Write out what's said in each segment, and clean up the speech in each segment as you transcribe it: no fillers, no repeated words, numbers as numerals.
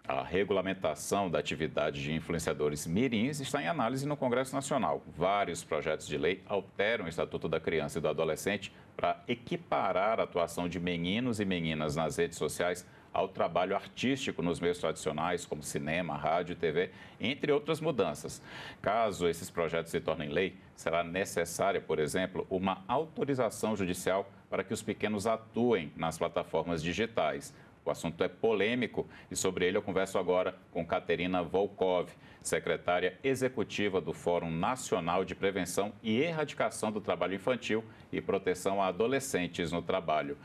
A regulamentação da atividade de influenciadores mirins está em análise no Congresso Nacional. Vários projetos de lei alteram o Estatuto da Criança e do Adolescente para equiparar a atuação de meninos e meninas nas redes sociais ao trabalho artístico nos meios tradicionais, como cinema, rádio e TV, entre outras mudanças. Caso esses projetos se tornem lei, será necessária, por exemplo, uma autorização judicial para que os pequenos atuem nas plataformas digitais. O assunto é polêmico e sobre ele eu converso agora com Caterina Volkov, secretária executiva do Fórum Nacional de Prevenção e Erradicação do Trabalho Infantil e Proteção a Adolescentes no Trabalho.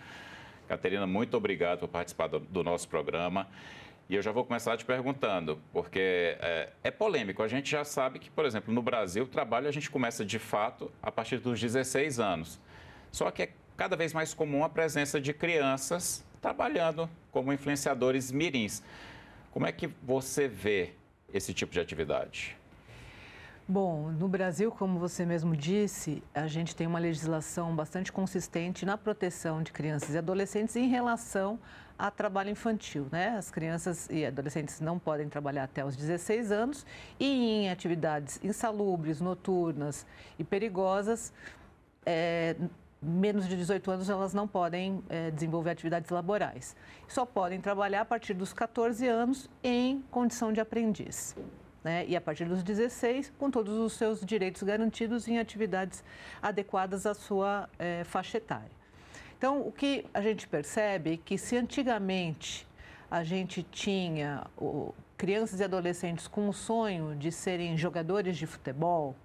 Caterina, muito obrigado por participar do nosso programa. E eu já vou começar te perguntando, porque é polêmico. A gente já sabe que, por exemplo, no Brasil, o trabalho a gente começa de fato a partir dos 16 anos. Só que é cada vez mais comum a presença de crianças trabalhando como influenciadores mirins. Como é que você vê esse tipo de atividade? Bom, no Brasil, como você mesmo disse, a gente tem uma legislação bastante consistente na proteção de crianças e adolescentes em relação a trabalho infantil, né? As crianças e adolescentes não podem trabalhar até os 16 anos e em atividades insalubres, noturnas e perigosas, menos de 18 anos elas não podem desenvolver atividades laborais. Só podem trabalhar a partir dos 14 anos em condição de aprendiz, né? E a partir dos 16, com todos os seus direitos garantidos em atividades adequadas à sua faixa etária. Então, o que a gente percebe é que se antigamente a gente tinha crianças e adolescentes com o sonho de serem jogadores de futebol,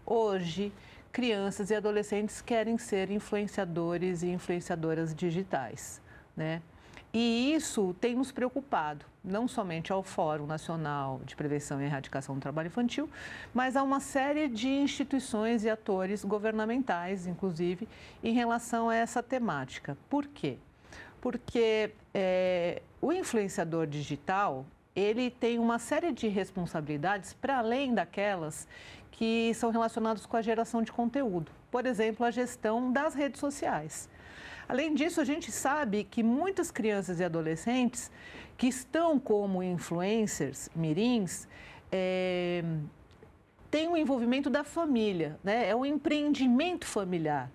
hoje crianças e adolescentes querem ser influenciadores e influenciadoras digitais, né? E isso tem nos preocupado, não somente ao Fórum Nacional de Prevenção e Erradicação do Trabalho Infantil, mas a uma série de instituições e atores governamentais, inclusive, em relação a essa temática. Por quê? Porque o influenciador digital, ele tem uma série de responsabilidades para além daquelas que são relacionadas com a geração de conteúdo. Por exemplo, a gestão das redes sociais. Além disso, a gente sabe que muitas crianças e adolescentes que estão como influencers mirins têm um envolvimento da família, né? É um empreendimento familiar.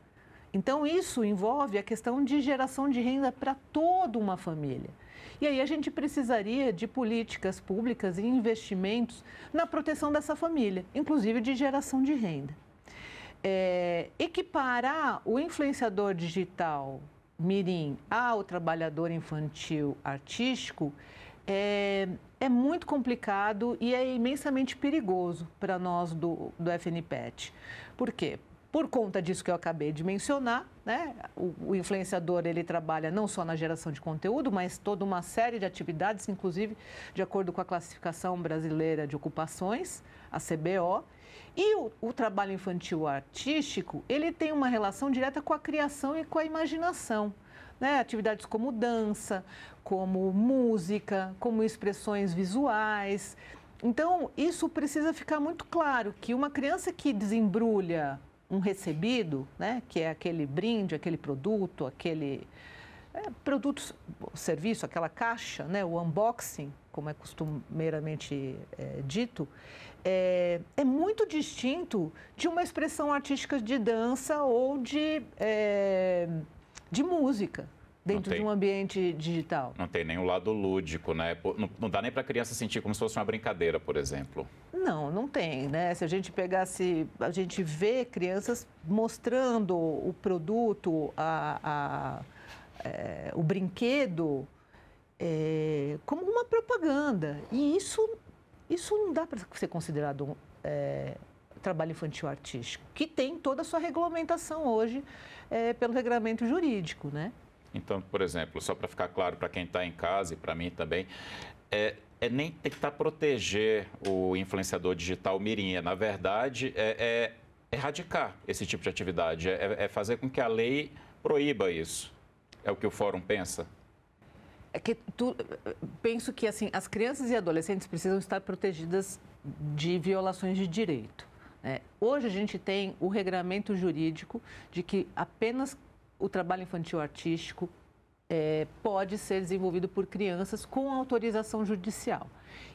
Então, isso envolve a questão de geração de renda para toda uma família. E aí a gente precisaria de políticas públicas e investimentos na proteção dessa família, inclusive de geração de renda. Equiparar o influenciador digital mirim ao trabalhador infantil artístico é muito complicado e é imensamente perigoso para nós do FNPET. Por quê? Por conta disso que eu acabei de mencionar, né? O influenciador, ele trabalha não só na geração de conteúdo, mas toda uma série de atividades, inclusive de acordo com a Classificação Brasileira de Ocupações, a CBO. E o trabalho infantil artístico, ele tem uma relação direta com a criação e com a imaginação, né? Atividades como dança, como música, como expressões visuais. Então, isso precisa ficar muito claro, que uma criança que desembrulha um recebido, né, que é aquele brinde, aquele produto, produto, serviço, aquela caixa, né, o unboxing, como é costumeiramente dito, é muito distinto de uma expressão artística de dança ou de música dentro de um ambiente digital. Não tem nem o lado lúdico, né? Não dá nem para a criança sentir como se fosse uma brincadeira, por exemplo. Não tem, né? Se a gente pegasse, a gente vê crianças mostrando o produto, o brinquedo, como uma propaganda. E isso não dá para ser considerado trabalho infantil artístico, que tem toda a sua regulamentação hoje pelo regramento jurídico, né? Então, por exemplo, só para ficar claro para quem está em casa e para mim também, nem tentar proteger o influenciador digital mirim, na verdade, erradicar esse tipo de atividade, fazer com que a lei proíba isso. É o que o Fórum pensa? Penso que assim, as crianças e adolescentes precisam estar protegidas de violações de direito, né? Hoje a gente tem o regramento jurídico de que apenas o trabalho infantil artístico pode ser desenvolvido por crianças com autorização judicial.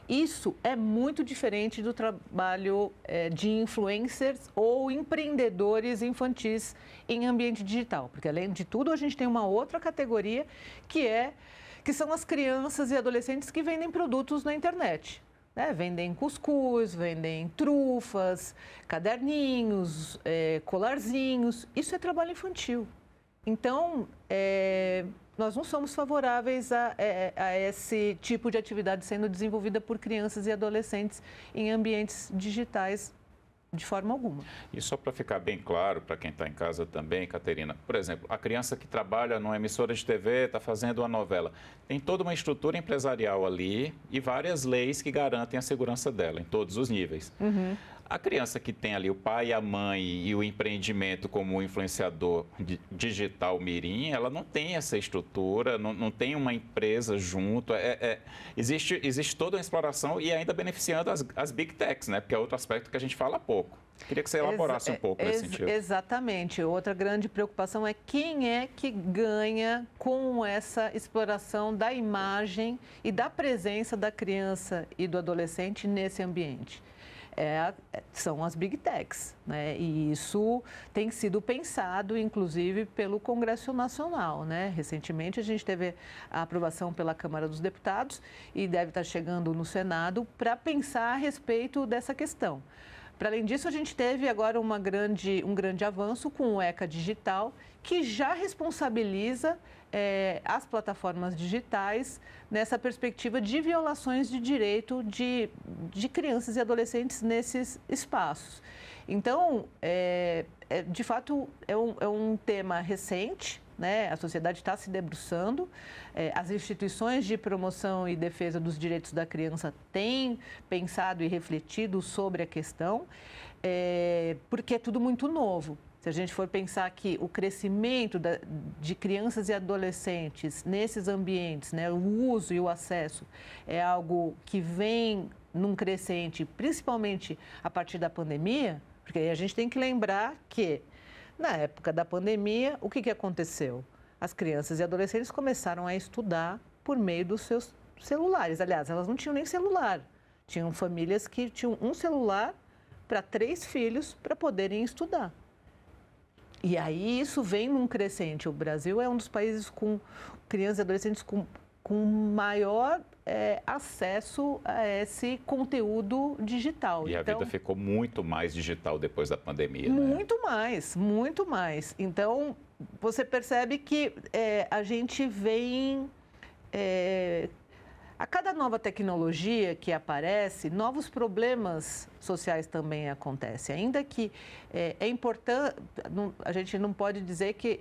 Isso é muito diferente do trabalho de influencers ou empreendedores infantis em ambiente digital, porque além de tudo a gente tem uma outra categoria que são as crianças e adolescentes que vendem produtos na internet. Né? Vendem cuscuz, vendem trufas, caderninhos, colarzinhos. Isso é trabalho infantil. Então, nós não somos favoráveis a esse tipo de atividade sendo desenvolvida por crianças e adolescentes em ambientes digitais de forma alguma. E só para ficar bem claro para quem está em casa também, Caterina, por exemplo, a criança que trabalha numa emissora de TV, está fazendo uma novela, tem toda uma estrutura empresarial ali e várias leis que garantem a segurança dela em todos os níveis. Uhum. A criança que tem ali o pai, a mãe e o empreendimento como influenciador digital mirim, ela não tem essa estrutura, não tem uma empresa junto. Existe toda uma exploração e ainda beneficiando as big techs, né? Porque é outro aspecto que a gente fala pouco. Queria que você elaborasse um pouco nesse sentido. Exatamente. Outra grande preocupação é quem é que ganha com essa exploração da imagem e da presença da criança e do adolescente nesse ambiente. São as big techs, né? E isso tem sido pensado, inclusive, pelo Congresso Nacional, né? Recentemente, a gente teve a aprovação pela Câmara dos Deputados e deve estar chegando no Senado para pensar a respeito dessa questão. Para além disso, a gente teve agora um grande avanço com o ECA Digital, que já responsabiliza as plataformas digitais nessa perspectiva de violações de direito de crianças e adolescentes nesses espaços. Então, de fato, é um tema recente, né? A sociedade está se debruçando, as instituições de promoção e defesa dos direitos da criança têm pensado e refletido sobre a questão, porque é tudo muito novo. Se a gente for pensar que o crescimento de crianças e adolescentes nesses ambientes, né, o uso e o acesso é algo que vem num crescente, principalmente a partir da pandemia, porque aí a gente tem que lembrar que, na época da pandemia, o que aconteceu? As crianças e adolescentes começaram a estudar por meio dos seus celulares. Aliás, elas não tinham nem celular. Tinham famílias que tinham um celular para 3 filhos para poderem estudar. E aí isso vem num crescente. O Brasil é um dos países com crianças e adolescentes com maior acesso a esse conteúdo digital. E a vida ficou muito mais digital depois da pandemia, muito mais, muito mais. Então, você percebe que a gente vem... a cada nova tecnologia que aparece, novos problemas sociais também acontecem. Ainda que é importante, a gente não pode dizer que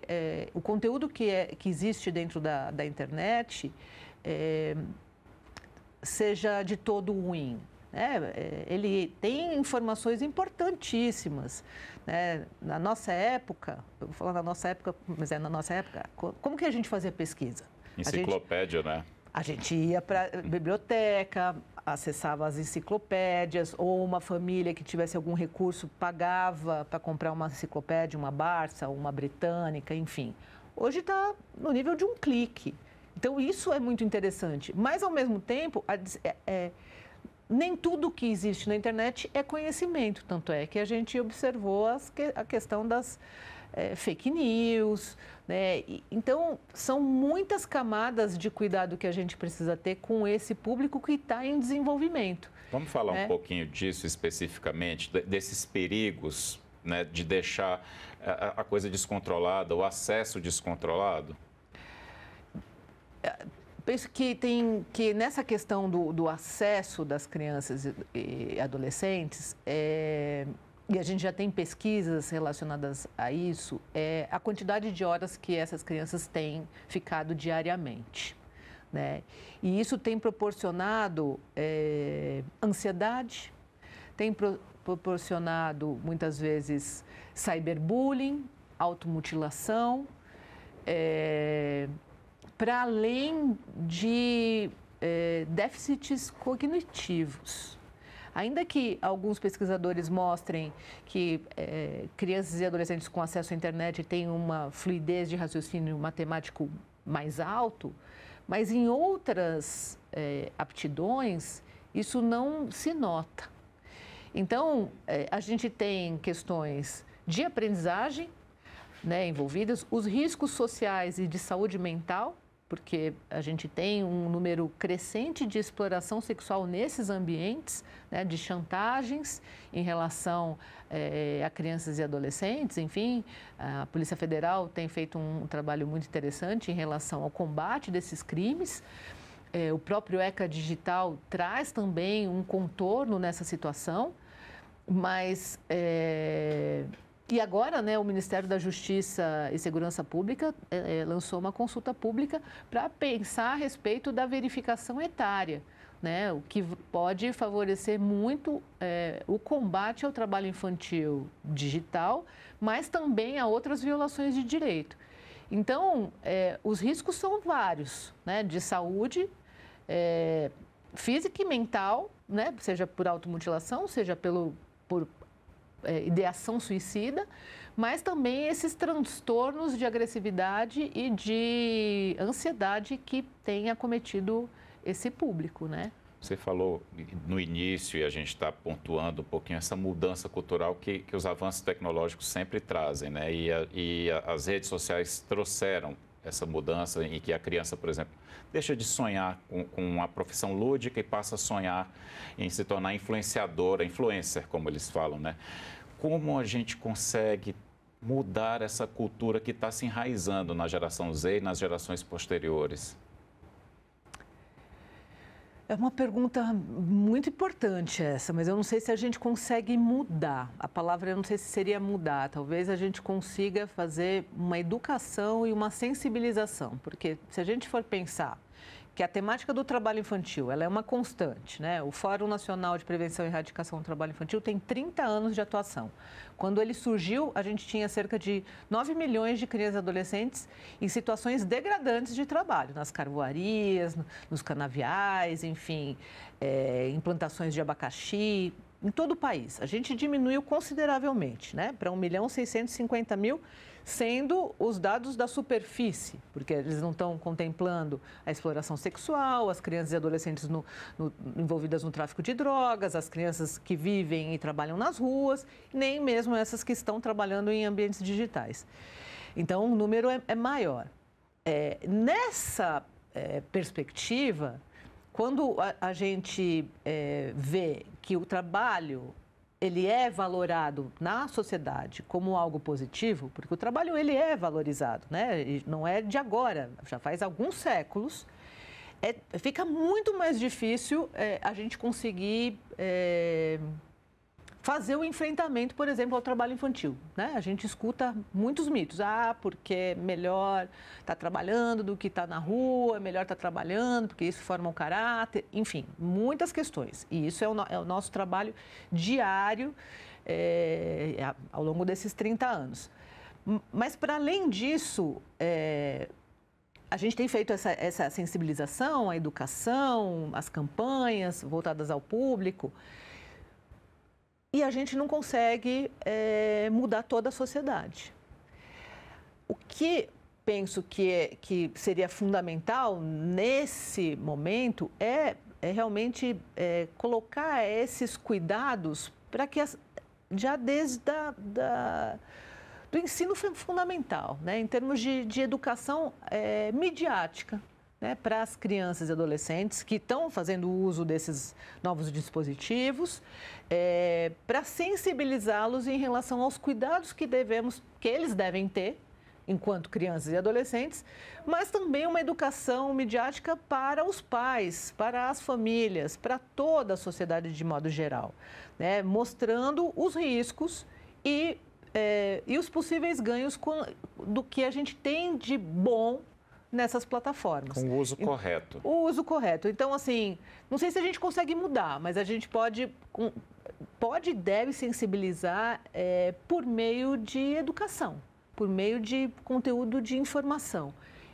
o conteúdo que existe dentro da internet seja de todo ruim. Ele tem informações importantíssimas. Né? Na nossa época, eu vou falar na nossa época, mas na nossa época, como que a gente fazia pesquisa? Enciclopédia, né? A gente ia para a biblioteca, acessava as enciclopédias, ou uma família que tivesse algum recurso pagava para comprar uma enciclopédia, uma Barça, uma Britânica, enfim. Hoje está no nível de um clique. Então, isso é muito interessante. Mas, ao mesmo tempo, nem tudo que existe na internet é conhecimento. Tanto é que a gente observou a questão das fake news, né? Então, são muitas camadas de cuidado que a gente precisa ter com esse público que está em desenvolvimento. Vamos falar um pouquinho disso especificamente, desses perigos, né, de deixar a coisa descontrolada, o acesso descontrolado? Penso que nessa questão do acesso das crianças e adolescentes, e a gente já tem pesquisas relacionadas a isso, a quantidade de horas que essas crianças têm ficado diariamente. Né? E isso tem proporcionado ansiedade, tem proporcionado, muitas vezes, cyberbullying, automutilação, para além de déficits cognitivos. Ainda que alguns pesquisadores mostrem que crianças e adolescentes com acesso à internet têm uma fluidez de raciocínio matemático mais alto, mas em outras aptidões isso não se nota. Então, a gente tem questões de aprendizagem, né, envolvidas, os riscos sociais e de saúde mental, porque a gente tem um número crescente de exploração sexual nesses ambientes, né, de chantagens em relação a crianças e adolescentes. Enfim, a Polícia Federal tem feito um trabalho muito interessante em relação ao combate desses crimes. O próprio ECA Digital traz também um contorno nessa situação, mas... E agora, né, o Ministério da Justiça e Segurança Pública lançou uma consulta pública para pensar a respeito da verificação etária, né, o que pode favorecer muito o combate ao trabalho infantil digital, mas também a outras violações de direito. Então, os riscos são vários, né, de saúde física e mental, né, seja por automutilação, seja por ideação suicida, mas também esses transtornos de agressividade e de ansiedade que tem acometido esse público, né? Você falou no início, e a gente está pontuando um pouquinho essa mudança cultural que os avanços tecnológicos sempre trazem, né? E as redes sociais trouxeram essa mudança em que a criança, por exemplo, deixa de sonhar com uma profissão lúdica e passa a sonhar em se tornar influenciadora, influencer, como eles falam, né? Como a gente consegue mudar essa cultura que está se enraizando na geração Z e nas gerações posteriores? É uma pergunta muito importante essa, mas eu não sei se a gente consegue mudar. A palavra eu não sei se seria mudar. Talvez a gente consiga fazer uma educação e uma sensibilização, porque se a gente for pensar que a temática do trabalho infantil, ela é uma constante, né? O Fórum Nacional de Prevenção e Erradicação do Trabalho Infantil tem 30 anos de atuação. Quando ele surgiu, a gente tinha cerca de 9 milhões de crianças e adolescentes em situações degradantes de trabalho, nas carvoarias, nos canaviais, enfim, em plantações de abacaxi, em todo o país. A gente diminuiu consideravelmente, né? Para 1.650.000, sendo os dados da superfície, porque eles não estão contemplando a exploração sexual, as crianças e adolescentes envolvidas no tráfico de drogas, as crianças que vivem e trabalham nas ruas, nem mesmo essas que estão trabalhando em ambientes digitais. Então, o número é maior. Nessa perspectiva, quando a gente vê que o trabalho ele é valorado na sociedade como algo positivo, porque o trabalho ele é valorizado, né? E não é de agora, já faz alguns séculos, fica muito mais difícil a gente conseguir fazer o enfrentamento, por exemplo, ao trabalho infantil, né? A gente escuta muitos mitos. Porque é melhor estar trabalhando do que estar na rua, é melhor estar trabalhando, porque isso forma um caráter, enfim, muitas questões. E isso é o nosso trabalho diário ao longo desses 30 anos. Mas, para além disso, a gente tem feito essa sensibilização, a educação, as campanhas voltadas ao público, e a gente não consegue mudar toda a sociedade. O que penso que seria fundamental nesse momento é realmente colocar esses cuidados para que já desde do ensino fundamental, né, em termos de educação midiática, né, para as crianças e adolescentes que estão fazendo uso desses novos dispositivos, para sensibilizá-los em relação aos cuidados que eles devem ter enquanto crianças e adolescentes, mas também uma educação midiática para os pais, para as famílias, para toda a sociedade de modo geral, né, mostrando os riscos e os possíveis ganhos do que a gente tem de bom nessas plataformas. Com o uso correto. O uso correto. Então, assim, não sei se a gente consegue mudar, mas a gente pode e deve sensibilizar por meio de educação, por meio de conteúdo de informação.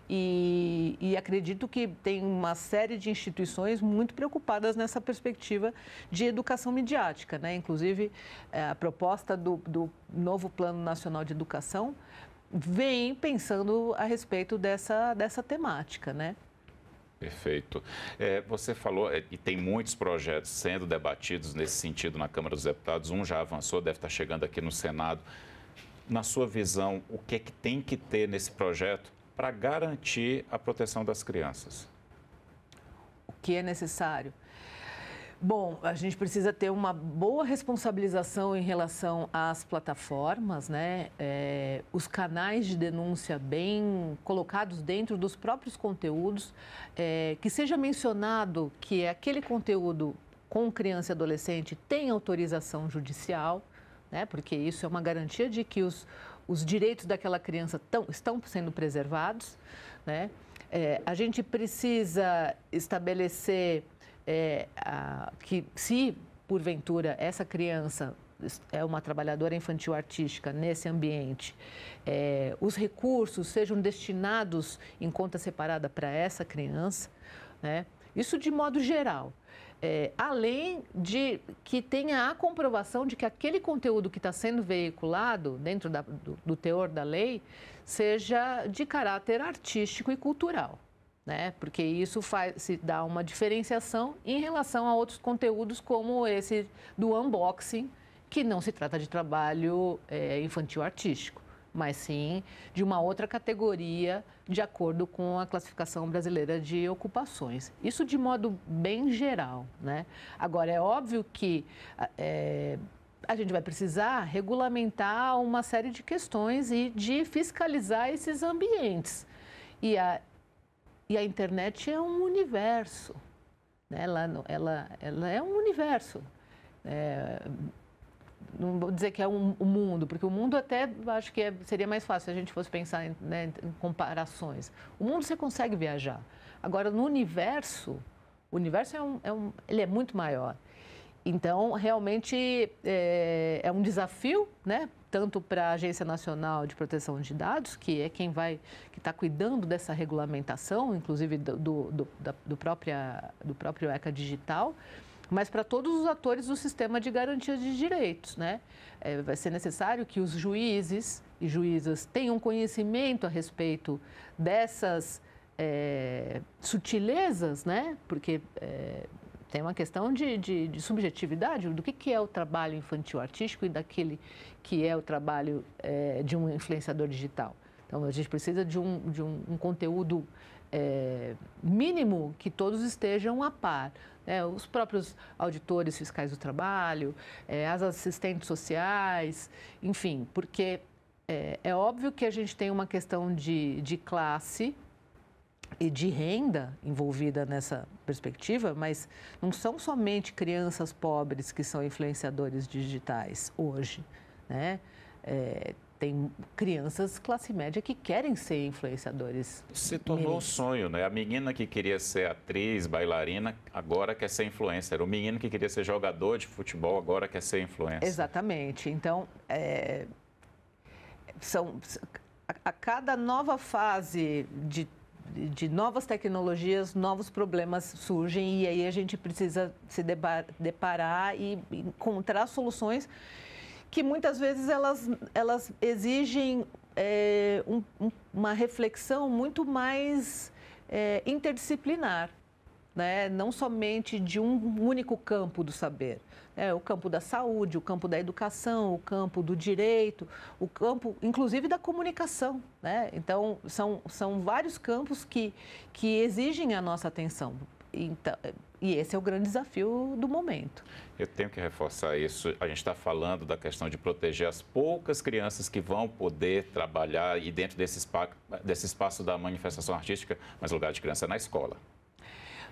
e acredito que tem uma série de instituições muito preocupadas nessa perspectiva de educação midiática, né? Inclusive, a proposta do novo Plano Nacional de Educação vem pensando a respeito dessa temática, né? Perfeito. Você falou, e tem muitos projetos sendo debatidos nesse sentido na Câmara dos Deputados, um já avançou, deve estar chegando aqui no Senado. Na sua visão, o que é que tem que ter nesse projeto para garantir a proteção das crianças? O que é necessário? Bom, a gente precisa ter uma boa responsabilização em relação às plataformas, né? Os canais de denúncia bem colocados dentro dos próprios conteúdos, que seja mencionado que aquele conteúdo com criança e adolescente tem autorização judicial, né? Porque isso é uma garantia de que os direitos daquela criança estão sendo preservados, né? A gente precisa estabelecer que, se porventura essa criança é uma trabalhadora infantil artística nesse ambiente, os recursos sejam destinados em conta separada para essa criança, né? Isso de modo geral. Além de que tenha a comprovação de que aquele conteúdo que está sendo veiculado dentro do teor da lei seja de caráter artístico e cultural, né? Porque isso se dá uma diferenciação em relação a outros conteúdos como esse do unboxing, que não se trata de trabalho infantil artístico, mas sim de uma outra categoria de acordo com a classificação brasileira de ocupações. Isso de modo bem geral, né? Agora, é óbvio que a gente vai precisar regulamentar uma série de questões e de fiscalizar esses ambientes. E a internet é um universo, né? Ela é um universo. Não vou dizer que é um mundo, porque o mundo até acho que seria mais fácil se a gente fosse pensar em comparações. O mundo você consegue viajar. Agora, no universo, o universo ele é muito maior. Então, realmente, é um desafio, né? Tanto para a Agência Nacional de Proteção de Dados, que é que está cuidando dessa regulamentação, inclusive do próprio ECA Digital, mas para todos os atores do sistema de garantia de direitos, né? Vai ser necessário que os juízes e juízas tenham conhecimento a respeito dessas sutilezas, né? Porque tem uma questão de subjetividade do que é o trabalho infantil artístico e daquele que é o trabalho de um influenciador digital. Então, a gente precisa de um conteúdo mínimo que todos estejam a par. Os próprios auditores fiscais do trabalho, as assistentes sociais, enfim, porque é óbvio que a gente tem uma questão de classe e de renda envolvida nessa perspectiva, mas não são somente crianças pobres que são influenciadores digitais hoje, né? Tem crianças classe média que querem ser influenciadores. Se tornou um sonho, né? A menina que queria ser atriz, bailarina, agora quer ser influencer. O menino que queria ser jogador de futebol, agora quer ser influencer. Exatamente. Então, a cada nova fase de novas tecnologias, novos problemas surgem e aí a gente precisa se deparar e encontrar soluções que muitas vezes elas exigem uma reflexão muito mais interdisciplinar, né? Não somente de um único campo do saber. O campo da saúde, o campo da educação, o campo do direito, o campo, inclusive, da comunicação, né? Então, são vários campos que exigem a nossa atenção. Então, e esse é o grande desafio do momento. Eu tenho que reforçar isso. A gente está falando da questão de proteger as poucas crianças que vão poder trabalhar e dentro desse espaço da manifestação artística, mas o lugar de criança é na escola.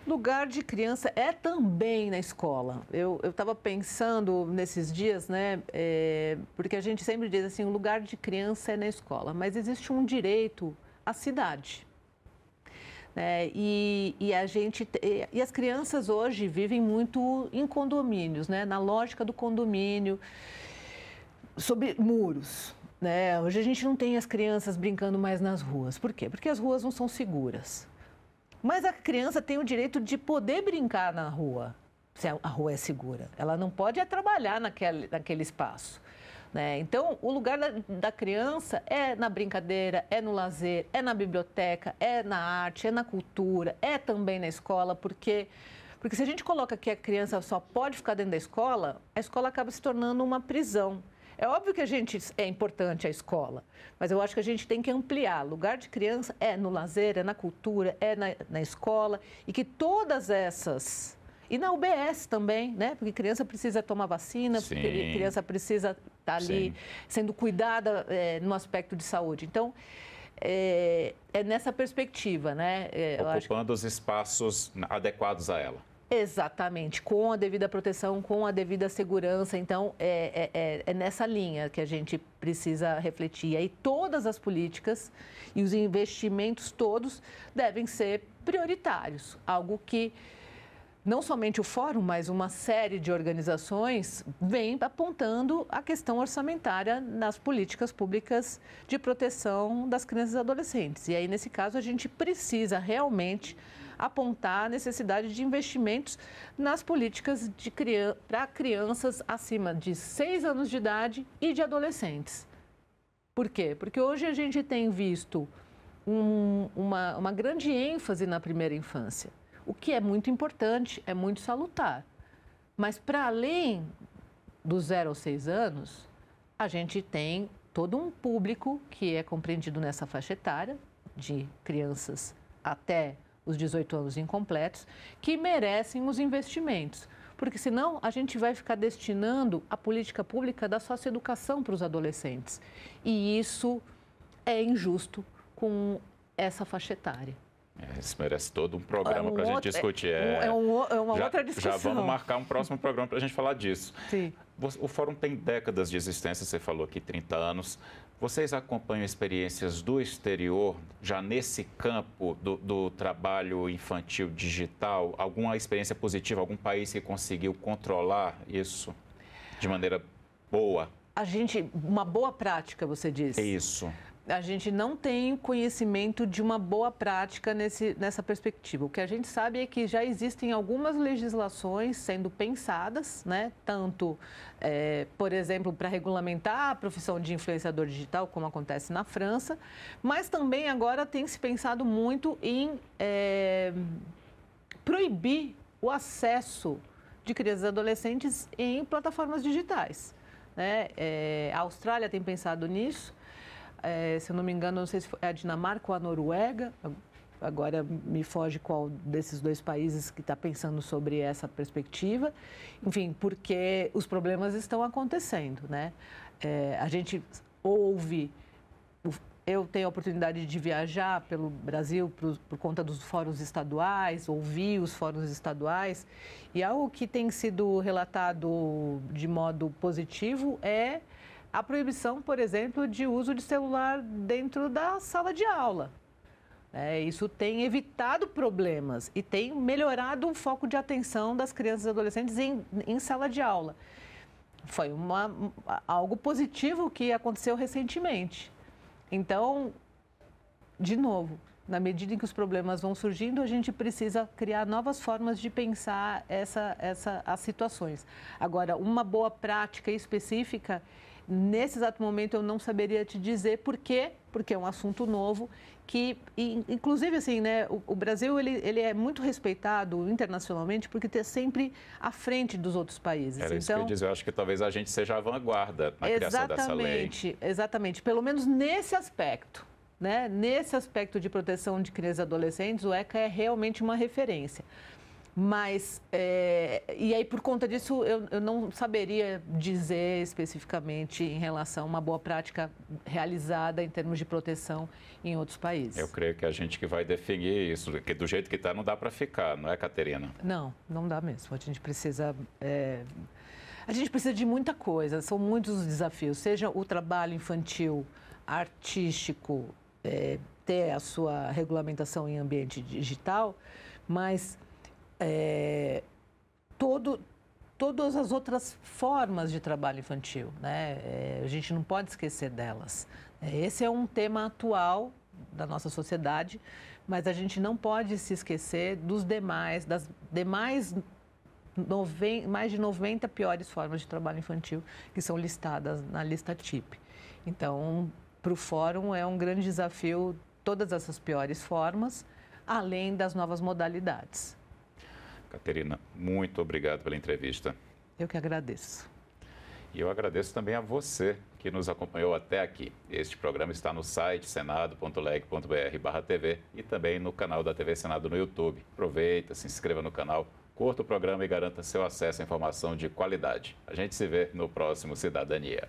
Lugar de criança é também na escola. Eu estava pensando nesses dias, né? Porque a gente sempre diz assim, o lugar de criança é na escola, mas existe um direito à cidade. E as crianças hoje vivem muito em condomínios, né? Na lógica do condomínio, sob muros. né? Hoje a gente não tem as crianças brincando mais nas ruas. Por quê? Porque as ruas não são seguras. Mas a criança tem o direito de poder brincar na rua, se a rua é segura. Ela não pode trabalhar naquele espaço, né? Então, o lugar da criança é na brincadeira, é no lazer, é na biblioteca, é na arte, é na cultura, é também na escola, porque se a gente coloca que a criança só pode ficar dentro da escola, a escola acaba se tornando uma prisão. É óbvio que é importante a escola, mas eu acho que a gente tem que ampliar. Lugar de criança é no lazer, é na cultura, é na escola, e que todas essas... E na UBS também, né? Porque criança precisa tomar vacina, criança precisa estar ali sendo cuidada no aspecto de saúde. Então, é nessa perspectiva, né? Ocupando os espaços adequados a ela. Exatamente, com a devida proteção, com a devida segurança. Então, é nessa linha que a gente precisa refletir. E aí, todas as políticas e os investimentos todos devem ser prioritários. Algo que não somente o Fórum, mas uma série de organizações vem apontando a questão orçamentária nas políticas públicas de proteção das crianças e adolescentes. E aí, nesse caso, a gente precisa realmente apontar a necessidade de investimentos nas políticas para crianças acima de 6 anos de idade e de adolescentes. Por quê? Porque hoje a gente tem visto uma grande ênfase na primeira infância, o que é muito importante, é muito salutar. Mas, para além dos 0 aos 6 anos, a gente tem todo um público que é compreendido nessa faixa etária, de crianças até os 18 anos incompletos, que merecem os investimentos. Porque senão a gente vai ficar destinando a política pública da socioeducação para os adolescentes. E isso é injusto com essa faixa etária. Isso merece todo um programa para a gente discutir. Outra discussão. Já vamos marcar um próximo programa para a gente falar disso. Sim. O Fórum tem décadas de existência, você falou aqui 30 anos. Vocês acompanham experiências do exterior, já nesse campo do trabalho infantil digital? Alguma experiência positiva, algum país que conseguiu controlar isso de maneira boa? Uma boa prática, você disse. Isso. A gente não tem conhecimento de uma boa prática nessa perspectiva. O que a gente sabe é que já existem algumas legislações sendo pensadas, né? Tanto, por exemplo, para regulamentar a profissão de influenciador digital, como acontece na França, mas também agora tem se pensado muito em proibir o acesso de crianças e adolescentes em plataformas digitais, né? A Austrália tem pensado nisso. Se eu não me engano, não sei se é a Dinamarca ou a Noruega, agora me foge qual desses 2 países que está pensando sobre essa perspectiva. Enfim, porque os problemas estão acontecendo, né? A gente ouve, eu tenho a oportunidade de viajar pelo Brasil por conta dos fóruns estaduais, ouvir os fóruns estaduais, e algo que tem sido relatado de modo positivo é a proibição, por exemplo, de uso de celular dentro da sala de aula. Isso tem evitado problemas e tem melhorado o foco de atenção das crianças e adolescentes em sala de aula. Foi algo positivo que aconteceu recentemente. Então, de novo, na medida em que os problemas vão surgindo, a gente precisa criar novas formas de pensar as situações. Agora, uma boa prática específica, nesse exato momento eu não saberia te dizer por quê, porque é um assunto novo que, inclusive, assim, né, o Brasil ele é muito respeitado internacionalmente porque está sempre à frente dos outros países. Era isso que eu ia dizer, eu acho que talvez a gente seja a vanguarda na criação dessa lei. Exatamente, pelo menos nesse aspecto, né? Nesse aspecto de proteção de crianças e adolescentes, o ECA é realmente uma referência. Mas, e aí por conta disso, eu não saberia dizer especificamente em relação a uma boa prática realizada em termos de proteção em outros países. Eu creio que a gente que vai definir isso, que do jeito que está não dá para ficar, não é, Caterina? Não dá mesmo. A gente precisa de muita coisa, são muitos os desafios, seja o trabalho infantil, artístico, ter a sua regulamentação em ambiente digital, mas todas as outras formas de trabalho infantil, né? A gente não pode esquecer delas. Esse é um tema atual da nossa sociedade, mas a gente não pode se esquecer das demais mais de 90 piores formas de trabalho infantil que são listadas na lista TIP. Então, para o Fórum é um grande desafio todas essas piores formas, além das novas modalidades. Caterina, muito obrigado pela entrevista. Eu que agradeço. E eu agradeço também a você que nos acompanhou até aqui. Este programa está no site senado.leg.br/TV e também no canal da TV Senado no YouTube. Aproveita, se inscreva no canal, curta o programa e garanta seu acesso à informação de qualidade. A gente se vê no próximo Cidadania.